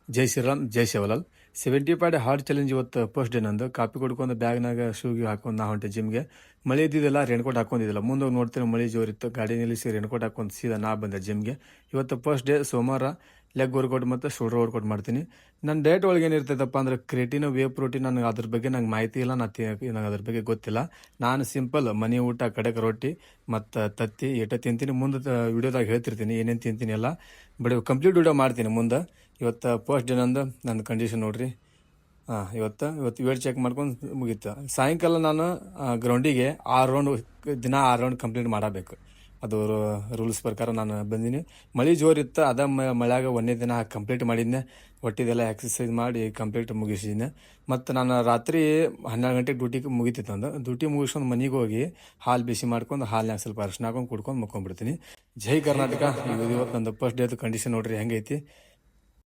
ಜೈ ಶ್ರೀರಾಮ್ ಜೈ Shivlal 75 hard challenge ಇವತ್ತು first day ನಂದು copy ಕೊಡ್ಕೊಂಡು ಬ್ಯಾಗ್ನಾಗ ಶೂಗಿ ಹಾಕೊಂಡು ನಾ ಹೊಂಟೆ ಜಿಮ್ಗೆ ಮಳೆ ಇದ್ದಿದ್ದೆಲ್ಲ ರೇನ್ಕೋಟ್ ಹಾಕೊಂಡಿದ್ದಿಲ್ಲ ಮುಂದೆ ನೋಡ್ತೀನಿ ಮಳೆ ಜೋರಿತ್ತು ಗಾಡಿ ನಿಲ್ಲಿಸಿ ರೇನ್ಕೋಟ್ ಹಾಕೊಂಡು ಸೀದಾ ನಾ ಬಂದೆ ಜಿಮ್ಗೆ ಇವತ್ತು ಫಸ್ಟ್ ಡೇ ಸೋಮವಾರ ಲೆಗ್ ವರ್ಕೌಟ್ ಮತ್ತು ಶೋಲ್ಡರ್ ವರ್ಕೌಟ್ ಮಾಡ್ತೀನಿ ನನ್ನ ಡಯಟ್ ಒಳಗೆ ಏನಿರ್ತೈತಪ್ಪ ಅಂದ್ರೆ ಕ್ರೇಟಿನ್ ವೇ ಪ್ರೋಟೀನ್ ನನಗೆ ಅದ್ರ ಬಗ್ಗೆ ನಂಗೆ ಮಾಹಿತಿ ಇಲ್ಲ ನನಗೆ ಅದ್ರ ಬಗ್ಗೆ ಗೊತ್ತಿಲ್ಲ ನಾನು ಸಿಂಪಲ್ ಮನೆ ಊಟ ಕಡೆಗೆ ರೊಟ್ಟಿ ಮತ್ತು ತತ್ತಿ ಏಟ ತಿಂತೀನಿ ಮುಂದೆ ವಿಡಿಯೋದಾಗ ಹೇಳ್ತಿರ್ತೀನಿ ಏನೇನು ತಿಂತೀನಿ ಎಲ್ಲ ಬಟ್ ಕಂಪ್ಲೀಟ್ ವಿಡಿಯೋ ಮಾಡ್ತೀನಿ ಮುಂದೆ ಇವತ್ತು ಫಸ್ಟ್ ಡೇ ನನ್ನ ಕಂಡೀಷನ್ ನೋಡ್ರಿ ಇವತ್ತು ವೇಟ್ ಚೆಕ್ ಮಾಡ್ಕೊಂಡು ಮುಗೀತು ಸಾಯಂಕಾಲ ನಾನು ಗ್ರೌಂಡಿಗೆ 6 ರೌಂಡ್ ದಿನ 6 ರೌಂಡ್ ಕಂಪ್ಲೀಟ್ ಮಾಡಬೇಕು ಅದು ರೂಲ್ಸ್ ಪ್ರಕಾರ ನಾನು ಬಂದೀನಿ ಮಳೆ ಜೋರಿತ್ತು ಅದ ಮಳೆಯಾಗ ಒಂದೇ ದಿನ ಕಂಪ್ಲೀಟ್ ಮಾಡಿದ್ದೆ ಒಟ್ಟಿದೆಲ್ಲ ಎಕ್ಸಸೈಸ್ ಮಾಡಿ ಕಂಪ್ಲೀಟ್ ಮುಗಿಸಿದ್ದೆ ಮತ್ತು ನಾನು ರಾತ್ರಿ 12 ಗಂಟೆಗೆ ಡ್ಯೂಟಿಗೆ ಮುಗಿತಿತ್ತು ಅಂದು ಡ್ಯೂಟಿ ಮುಗಿಸ್ಕೊಂಡು ಮನೆಗೆ ಹೋಗಿ ಹಾಲು ಬಿಸಿ ಮಾಡ್ಕೊಂಡು ಹಾಲಿನಾಗ ಸ್ವಲ್ಪ ಅರ್ಶಿನ ಹಾಕೊಂಡು ಕುಡ್ಕೊಂಡು ಮುಕ್ಕೊಂಡ್ಬಿಡ್ತೀನಿ ಜೈ ಕರ್ನಾಟಕ ಇವತ್ತು ನಂದು ಫಸ್ಟ್ ಡೇದು ಕಂಡೀಷನ್ ನೋಡ್ರಿ ಹೆಂಗೈತಿ